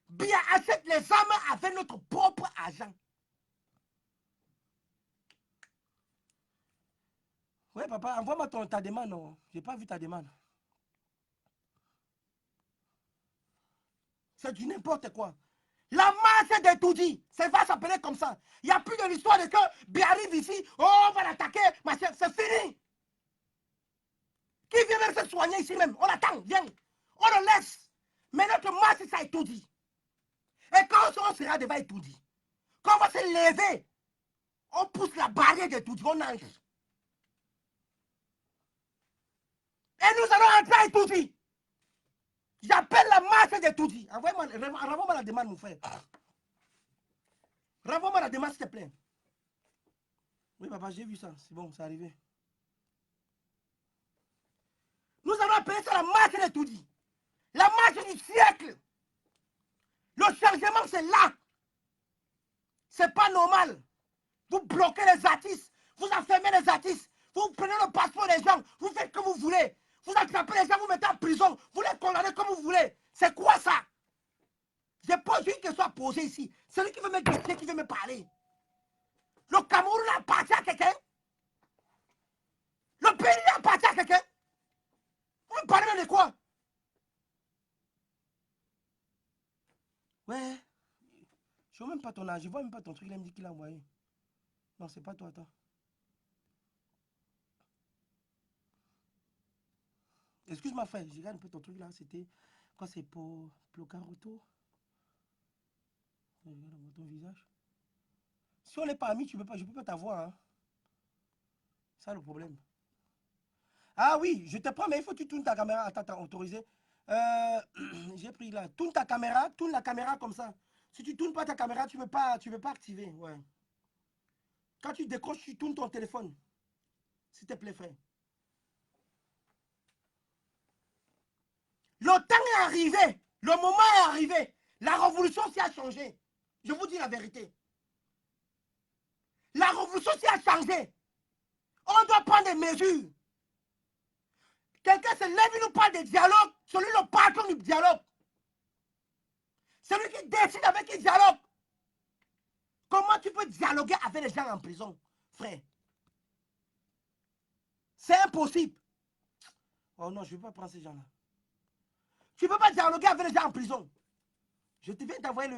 Bia achète les armes avec notre propre argent. Oui, papa, envoie-moi ta demande. Non, je n'ai pas vu ta demande. C'est du n'importe quoi. La marche des Tutsis, ça va s'appeler comme ça. Il n'y a plus de l'histoire de que Bia arrive ici, oh, on va l'attaquer, c'est fini. Qui vient même se soigner ici même? On attend, viens. On le laisse. Mais notre marche, ça est tout dit. Et quand on sera devant tout dit, quand on va se lever, on pousse la barrière de tout dit, on entre. Et nous allons entrer à tout dit. J'appelle la marche de tout dit. Renvoie-moi la demande, mon frère. Renvoie-moi la demande, s'il te plaît. Oui, papa, j'ai vu ça. C'est bon, c'est arrivé. Nous allons appeler ça la marche de tout dit. La marche du siècle. Le changement, c'est là. C'est pas normal. Vous bloquez les artistes. Vous enfermez les artistes. Vous prenez le passeport des gens. Vous faites ce que vous voulez. Vous attrapez les gens, vous mettez en prison. Vous les condamnez comme vous voulez. C'est quoi ça? Je pose une question à poser ici. Celui qui veut me questionner, qui veut me parler. Le Cameroun appartient à quelqu'un? Le pays appartient à quelqu'un? Vous me parlez même de quoi? Ouais. Je ne vois même pas ton âge. Je ne vois même pas ton truc. Il me dit qu'il a envoyé. Non, c'est pas toi, attends. Excuse-moi, frère. Je regarde un peu ton truc là. C'était. Quoi, c'est pour Plocaroto? Je regarde ton visage. Si on n'est pas amis, je ne peux pas t'avoir. Hein. C'est ça le problème. Ah oui, je te prends, mais il faut que tu tournes ta caméra. Attends, autorisé. J'ai pris là. Tourne ta caméra, tourne la caméra comme ça. Si tu ne tournes pas ta caméra, tu ne peux pas activer. Ouais. Quand tu décroches, tu tournes ton téléphone. S'il te plaît, frère. Le temps est arrivé. Le moment est arrivé. La révolution s'y a changé. Je vous dis la vérité. La révolution s'y a changé. On doit prendre des mesures. Quelqu'un se lève, il nous parle de dialogue. Celui le patron du dialogue. Celui qui décide avec qui dialogue. Comment tu peux dialoguer avec les gens en prison, frère? C'est impossible. Oh non, je ne vais pas prendre ces gens-là. Tu ne peux pas dialoguer avec les gens en prison. Je te viens d'envoyer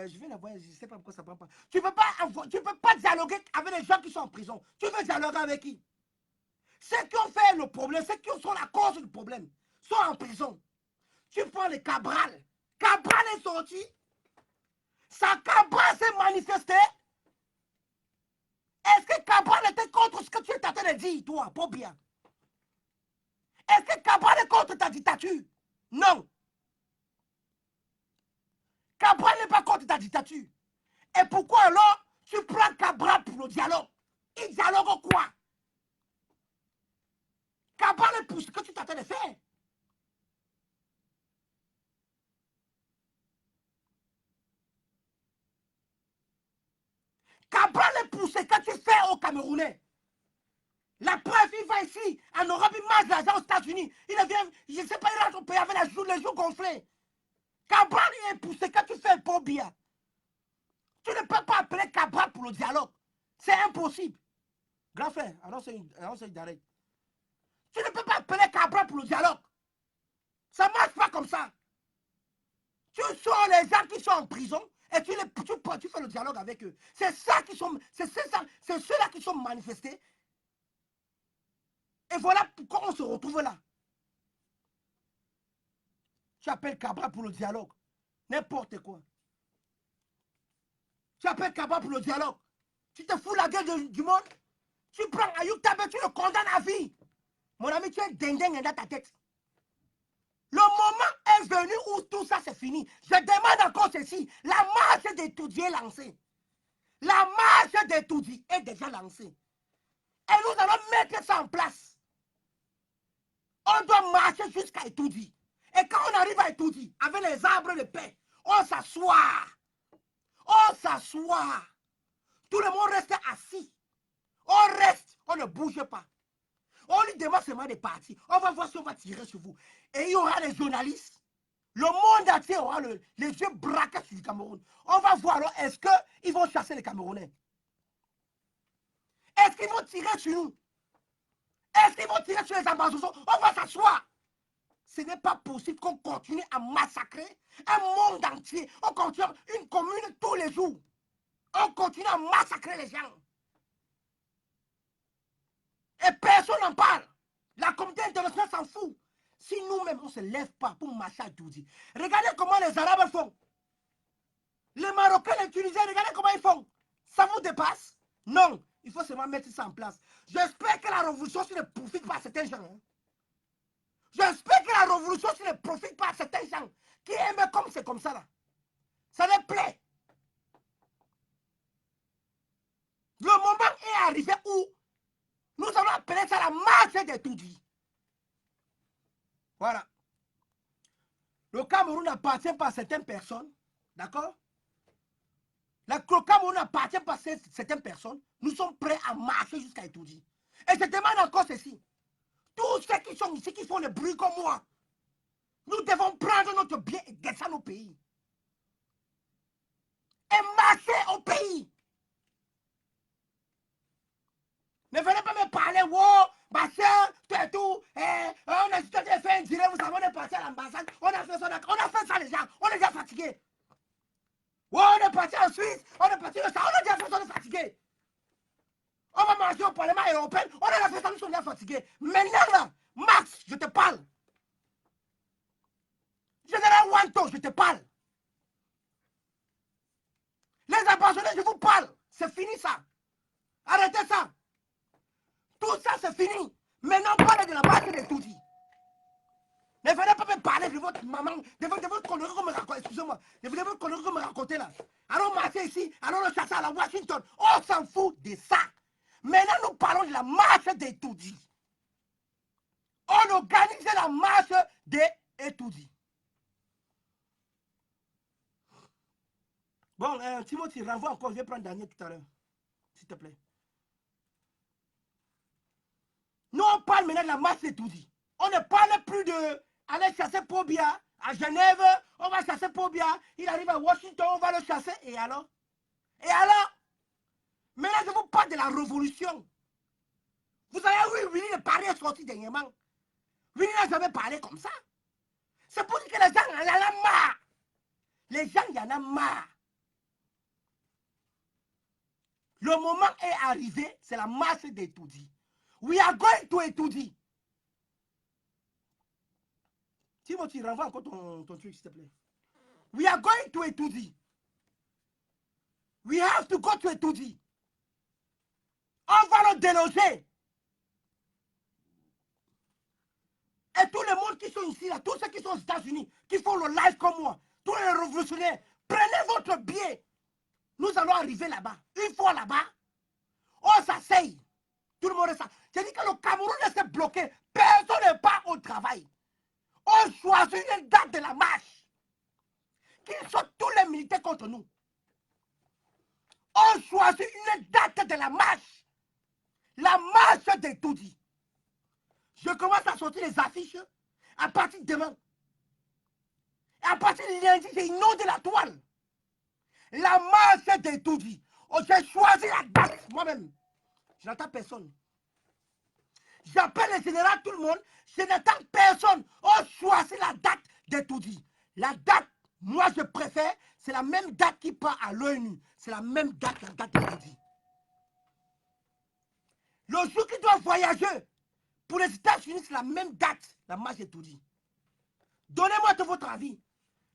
je viens d'envoyer, je ne sais pas pourquoi ça ne prend pas. Tu ne peux pas dialoguer avec les gens qui sont en prison. Tu veux dialoguer avec qui? Ceux qui ont fait le problème, ceux qui sont la cause du problème, sont en prison. Tu prends les Cabral. Cabral est sorti. Sa Cabral s'est manifesté. Est-ce que Cabral était contre ce que tu es en train de dire, toi, pas bien? Est-ce que Cabral est contre ta dictature? Non. Cabral n'est pas contre ta dictature. Et pourquoi alors tu prends Cabral pour le dialogue? Il dialogue quoi? Cabral est pour ce que tu t'attends de faire. Cabral est pour ce que tu fais aux Camerounais. La preuve, il va ici, en Europe, il mange l'argent aux États-Unis. Il vient, je ne sais pas, il rentre au pays avec les joues gonflées. Cabral est pour ce que tu fais pour bien. Tu ne peux pas appeler Cabral pour le dialogue. C'est impossible. Grand frère, annonce direct. Tu ne peux pas appeler Cabral pour le dialogue. Ça ne marche pas comme ça. Tu sors les gens qui sont en prison et tu fais le dialogue avec eux. C'est ceux-là qui sont manifestés. Et voilà pourquoi on se retrouve là. Tu appelles Cabral pour le dialogue. N'importe quoi. Tu appelles Cabral pour le dialogue. Tu te fous la gueule du monde. Tu prends Ayoub Tabé, tu le condamnes à vie. Mon ami, tu es dinding dans ta tête. Le moment est venu où tout ça c'est fini. Je demande encore ceci. La marche d'étudier est lancée. La marche d'étudier est déjà lancée. Et nous allons mettre ça en place. On doit marcher jusqu'à étudier. Et quand on arrive à étudier, avec les arbres de paix, on s'assoit. On s'assoit. Tout le monde reste assis. On reste, on ne bouge pas. On lui demande seulement de partir. On va voir si on va tirer sur vous. Et il y aura les journalistes. Le monde entier aura les yeux braqués sur le Cameroun. On va voir alors, est-ce qu'ils vont chasser les Camerounais? Est-ce qu'ils vont tirer sur nous? Est-ce qu'ils vont tirer sur les ambassadeurs? On va s'asseoir. Ce n'est pas possible qu'on continue à massacrer un monde entier. On continue une commune tous les jours. On continue à massacrer les gens. Et personne n'en parle. La communauté internationale s'en fout. Si nous-mêmes, on ne se lève pas pour marcher à Doudi. Regardez comment les Arabes font. Les Marocains, les Tunisiens, regardez comment ils font. Ça vous dépasse? Non. Il faut seulement mettre ça en place. J'espère que la révolution ne profite pas à certains gens. Hein. J'espère que la révolution ne profite pas à certains gens qui aiment comme c'est comme ça là. Ça les plaît. Le moment est arrivé où nous allons appeler ça la marche des Toudis. Voilà. Le Cameroun n'appartient pas à certaines personnes. D'accord? Le Cameroun n'appartient pas à certaines personnes. Nous sommes prêts à marcher jusqu'à Etoudi. Et je demande encore ceci. Tous ceux qui sont ici, qui font le bruit comme moi, nous devons prendre notre bien et descendre au pays. Et marcher au pays. Ne venez pas me parler, wow, ma soeur, tu es tout, on a juste fait un direct, vous savez, on est parti à l'ambassade, on a fait ça les gens, on est déjà fatigué. Ouais, on est parti en Suisse, on est parti au ça, on est déjà fait ça, on est fatigué. On va marcher au Parlement européen, on a déjà fait ça, nous sommes déjà fatigués. Maintenant là, Max, je te parle. Général Wanto, je te parle. Les ambassadeurs, je vous parle. C'est fini ça. Arrêtez ça. Tout ça, c'est fini. Maintenant, parlez de la base de Toudi. Ne venez pas me parler de votre maman, de votre connerie qu'on me raconte. Excusez-moi. De votre connerie qu'on me racontait là. Allons marcher ici, allons le chasser à la Washington. On s'en fout de ça. Maintenant, nous parlons de la marche des Toudi. On organise la marche des Toudi. Bon, Timothy, renvoie encore. Je vais prendre Daniel tout à l'heure. S'il te plaît. Nous, on parle maintenant de la marche des Toudi. On ne parle plus de aller chasser Pobia à Genève. On va chasser Pobia. Il arrive à Washington, on va le chasser. Et alors? Et alors? Maintenant, je vous parle de la révolution. Vous avez vu, Willy de Paris est sorti dernièrement. Willy n'a jamais parlé comme ça. C'est pour dire que les gens en ont marre. Les gens, il y en a marre. Le moment est arrivé, c'est la marche des Toudi. We are going to Etoudi. Timothy, renvoie encore ton truc, s'il te plaît. We are going to Etoudi. We have to go to Etoudi. On va le déloger. Et tout le monde qui sont ici, là, tous ceux qui sont aux États-Unis, qui font le live comme moi, tous les révolutionnaires, prenez votre billet. Nous allons arriver là-bas. Une fois là-bas, on s'asseye. Tout le monde est ça. J'ai dit que le Cameroun reste bloqué. Personne n'est pas au travail. On choisit une date de la marche. Qu'ils sont tous les militaires contre nous. On choisit une date de la marche. La marche des Toudi. Je commence à sortir les affiches à partir de demain. Et à partir de lundi, j'ai une nom de la toile. La marche des Toudi. Oh, j'ai choisi la date moi-même. Je n'attends personne. J'appelle le général, tout le monde. Je n'attends personne. On choisit la date des Toudi. La date, moi je préfère, c'est la même date qui part à l'ONU. C'est la même date, la date des Toudi. Le jour qui doit voyager pour les États-Unis, c'est la même date, la marche des Toudi. Donnez-moi de votre avis.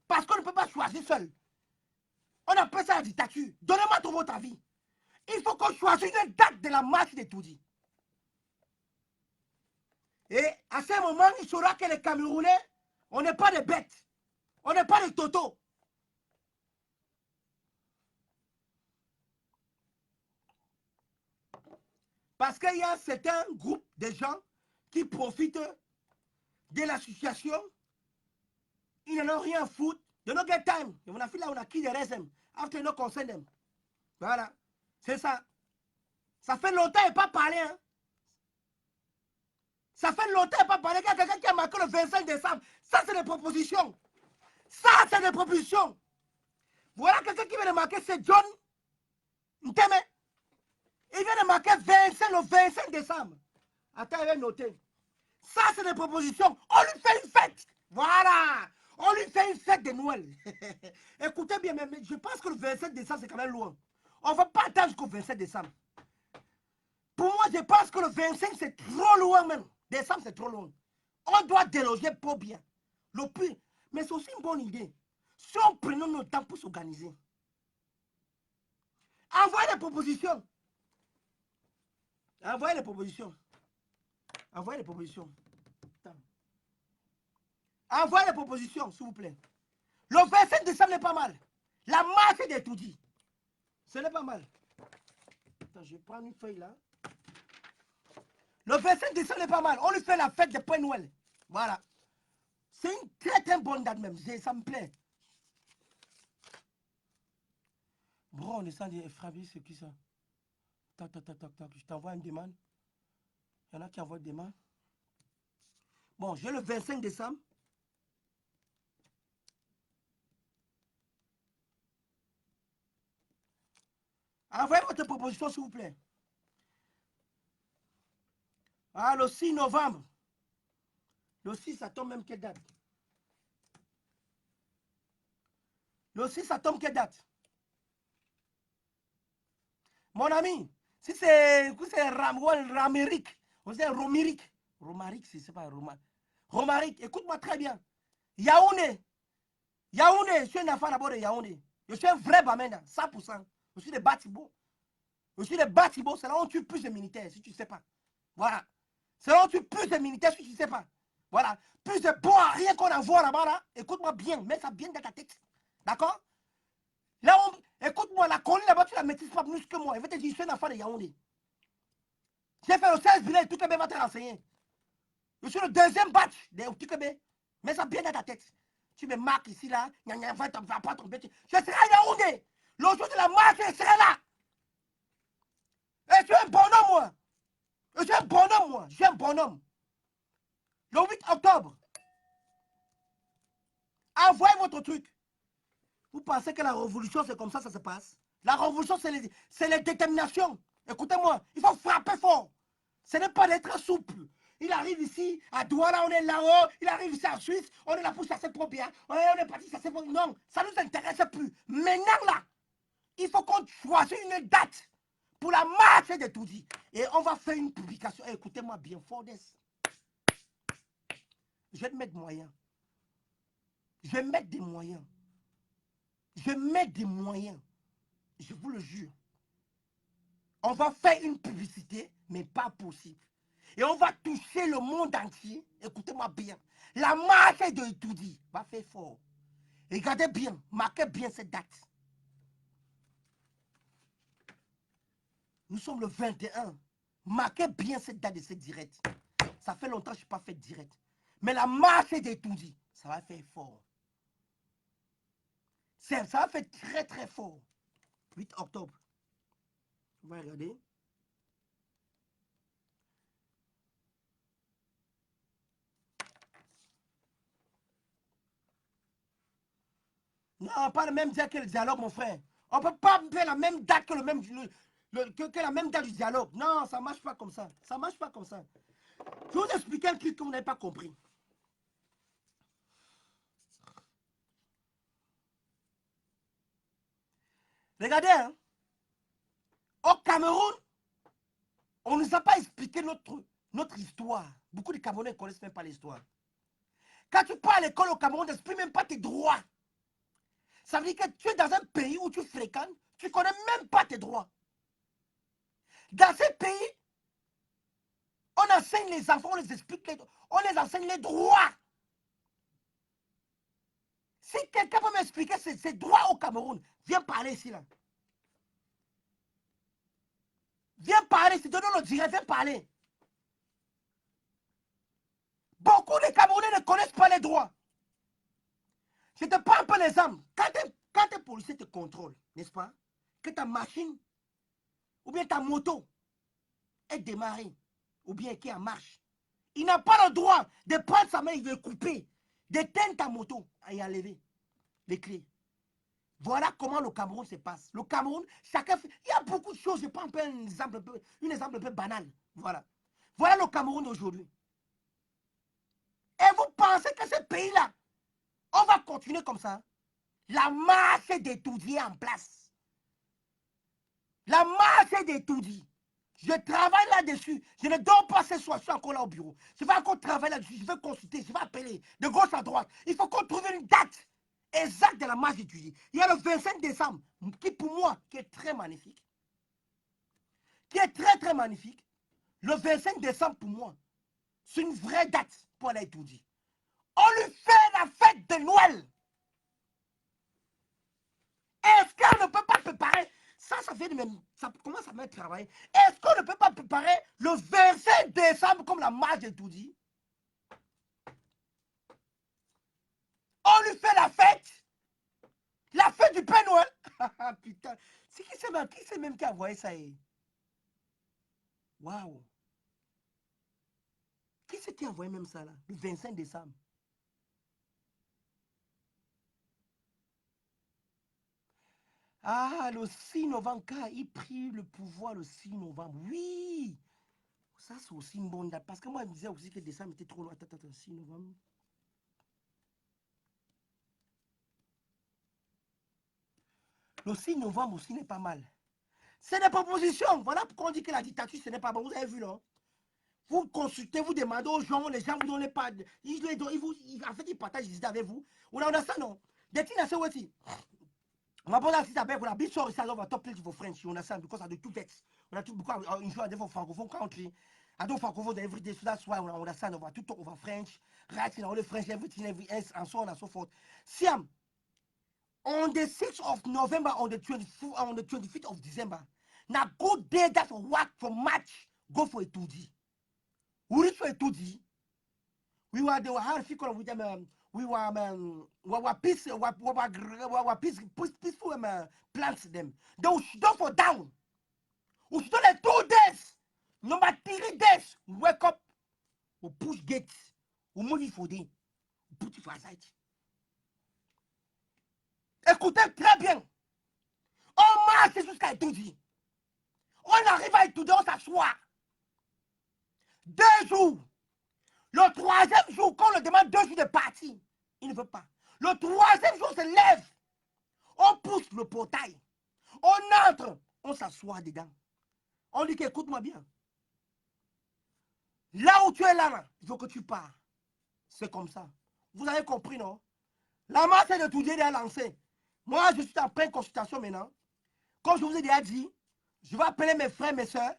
Parce qu'on ne peut pas choisir seul. On appelle ça la dictature. Donnez-moi de votre avis. Il faut qu'on choisisse une date de la marche des Toudi. Et à ce moment, il saura que les Camerounais, on n'est pas des bêtes. On n'est pas des totos. Parce qu'il y a un certain groupe de gens qui profitent de la situation. Ils n'en ont rien à foutre. They don't get time. They wanna feel like on a killed the rest them. After no concern them. Voilà. C'est ça. Ça fait longtemps qu'il n'a pas parlé. Hein? Ça fait longtemps qu'il n'a pas parlé. Il y a quelqu'un qui a marqué le 25 décembre. Ça, c'est des propositions. Ça, c'est des propositions. Voilà quelqu'un qui vient de marquer, c'est John Nteme. Il vient de marquer 25, le 25 décembre. Attends, il va noter. Ça, c'est des propositions. On lui fait une fête. Voilà. On lui fait une fête de Noël. Écoutez bien, mais je pense que le 27 décembre, c'est quand même loin. On ne va pas attendre jusqu'au 27 décembre. Pour moi, je pense que le 25, c'est trop loin même. Décembre, c'est trop loin. On doit déloger pour bien. Le plus. Mais c'est aussi une bonne idée. Si on prenait notre temps pour s'organiser. Envoyez des propositions. Envoyez les propositions. Envoyez les propositions. Attends. Envoyez les propositions, s'il vous plaît. Le 27 décembre n'est pas mal. La marche des tout dit. Ce n'est pas mal. Attends, je vais prendre une feuille là. Le 27 décembre n'est pas mal. On lui fait la fête de Père Noël. Voilà. C'est une très très bonne date même. Ça me plaît. Bro, on descend des frappés, c'est qui ça? Tac, tac, tac, tac, tac. Je t'envoie une demande. Il y en a qui envoient une demande. Bon, j'ai le 25 décembre. Envoyez votre proposition, s'il vous plaît. Ah, le 6 novembre. Le 6, ça tombe même quelle date? Le 6, ça tombe quelle date? Mon ami, si c'est Raméric, on dit Roméric. Romaric, c'est pas Romaric, écoute-moi très bien. Yaoundé. Yaoundé, je suis un enfant d'abord de Yaoundé. Je suis un vrai Bamenda, 100%. Je suis des bâtiments. Je suis des bâtiments, c'est là où on tue plus de militaires, si tu ne sais pas. Voilà. C'est là où on tue plus de militaires, si tu ne sais pas. Voilà. Plus de bois, rien qu'on envoie là-bas, là. Écoute-moi bien, mets ça bien dans ta tête. D'accord? Là, écoute-moi, la colline là-bas, tu la maîtrises pas plus que moi. Je vais te dire, je suis un enfant de Yaoundé. J'ai fait le 16 billets, tout le monde va te renseigner. Je suis le deuxième batch de Outikebe. Mets ça bien dans ta tête. Tu me marques ici, là. Va pas tomber. Je serai à Yaoundé. Le jour de la marche, je serai là. Et je suis un bonhomme, moi. Je suis un bonhomme, moi. Je suis un bonhomme. Le 8 octobre. Envoyez votre truc. Vous pensez que la révolution, c'est comme ça se passe? La révolution, c'est les déterminations. Écoutez-moi, il faut frapper fort. Ce n'est pas d'être souple. Il arrive ici, à Douala, on est là-haut. Il arrive ici en Suisse, on est là pour chasser pour bien. On est parti chasser pour... Non, ça ne nous intéresse plus. Maintenant, là, il faut qu'on choisisse une date pour la marche de Toudi. Et on va faire une publication. Écoutez-moi bien, Fordes. Je vais te mettre moyens. Je vais mettre des moyens. Je vais mettre des moyens. Je vous le jure. On va faire une publicité, mais pas possible. Et on va toucher le monde entier. Écoutez-moi bien. La marche de Toudi va faire fort. Regardez bien, marquez bien cette date. Nous sommes le 21. Marquez bien cette date de cette direct. Ça fait longtemps que je n'ai pas fait de direct. Mais la marche de Toudi, ça va faire fort. Ça va faire très très fort. 8 octobre. On va regarder. Non, pas la même date que le dialogue, mon frère. On ne peut pas faire la même date que que la même date du dialogue. Non, ça ne marche pas comme ça. Ça ne marche pas comme ça. Je vais vous expliquer un truc que vous n'avez pas compris. Regardez, hein. Au Cameroun, on ne nous a pas expliqué notre histoire. Beaucoup de Camerounais ne connaissent même pas l'histoire. Quand tu pars à l'école au Cameroun, tu n'exprimes même pas tes droits. Ça veut dire que tu es dans un pays où tu fréquentes, tu ne connais même pas tes droits. Dans ce pays, On enseigne les enfants, on les explique, on les enseigne les droits. Si quelqu'un peut m'expliquer ses droits au Cameroun, viens parler ici, là. Viens parler, si donne le direct, viens parler. Beaucoup de Camerounais ne connaissent pas les droits. Je te prends un peu l'exemple. Quand tes policiers te contrôlent, n'est-ce pas? Que ta machine ou bien ta moto est démarrée ou bien qui est en marche, il n'a pas le droit de prendre sa main, il veut couper, d'éteindre ta moto et enlever les clés. Voilà comment le Cameroun se passe. Le Cameroun, chacun fait... Il y a beaucoup de choses. Je prends un exemple un peu banal. Voilà. Voilà le Cameroun d'aujourd'hui. Et vous pensez que ce pays-là, on va continuer comme ça? La marche d'étudier en place. La marche d'étudier. Je travaille là-dessus. Je ne dors pas ce soir. Je suis encore là au bureau. Je vais encore travailler là-dessus. Je vais consulter. Je vais appeler de gauche à droite. Il faut qu'on trouve une date exacte de la marche d'étudier. Il y a le 25 décembre, qui pour moi, qui est très magnifique. Qui est très, très magnifique. Le 25 décembre, pour moi, c'est une vraie date pour aller étudier. On lui fait la fête de Noël. Est-ce qu'on ne peut pas préparer? Ça fait de même. Ça commence à mettre travail. Est-ce qu'on ne peut pas préparer le 25 décembre comme la marche d'étudier? On lui fait la fête. La fête du Père Noël. Putain. C'est qui c'est même qui a envoyé ça? Waouh. Qui c'est qui a envoyé même ça là? Le 25 décembre. Ah, le 6 novembre, quand il prit le pouvoir le 6 novembre. Oui. Ça, c'est aussi une bonne date. Parce que moi, je me disais aussi que décembre était trop loin. Attends, 6 novembre. Le 6 novembre aussi n'est pas mal. C'est des propositions. Voilà pourquoi on dit que la dictature, ce n'est pas bon. Vous avez vu, non? Vous consultez, vous demandez aux gens, les gens vous donnent pas. En fait, ils partagent des idées avec vous. On a ça, non? Des things are aussi. On va pas dire avec la big story, ça va top plate for French. You understand? Because I do two vets. On a tout beaucoup enjoy different francophone country. I don't francophone every day, so that's why we understand over to talk over French, writing all the French, everything, and so on and so forth. Siam, on the 6th of November, on the 25th of December, now good day that for work, for match, go for a 2D. We reach for a 2D. We were the hard figure with them. We were peaceful plants them. They will shut for down. We should like 2 days. Number 3 days. Wake up. We push gates. We move it for them. Put it for aside. Écoutez très bien. On marche jusqu'à étudier. On arrive à étudier, on s'assoit. 2 jours. Le 3e jour, quand on le demande 2 jours de partie, il ne veut pas. Le 3e jour se lève. On pousse le portail. On entre. On s'assoit dedans. On dit qu'écoute-moi bien. Là où tu es là, il faut que tu pars. C'est comme ça. Vous avez compris, non? La masse est de tout dire est lancée. Moi, je suis en pleine consultation maintenant. Comme je vous ai déjà dit, je vais appeler mes frères, mes soeurs.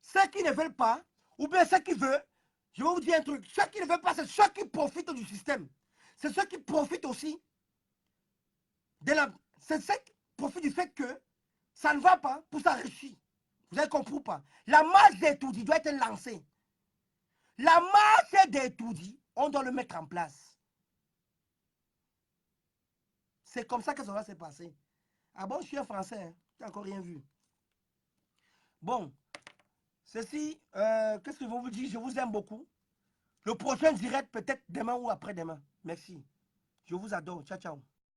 Ceux qui ne veulent pas, ou bien ceux qui veulent, je vais vous dire un truc. Ceux qui ne veulent pas, c'est ceux qui profitent du système. C'est ceux qui profitent aussi c'est ceux qui profitent du fait que ça ne va pas pour s'enrichir. Vous avez compris ou pas? La marche d'études doit être lancée. La marche d'études, on doit le mettre en place. C'est comme ça que ça va se passer. Ah bon, je suis un Français, hein? Tu n'as encore rien vu. Bon, ceci, qu'est-ce que je vais vous dire? Je vous aime beaucoup. Le prochain direct, peut-être demain ou après-demain. Merci. Je vous adore. Ciao, ciao.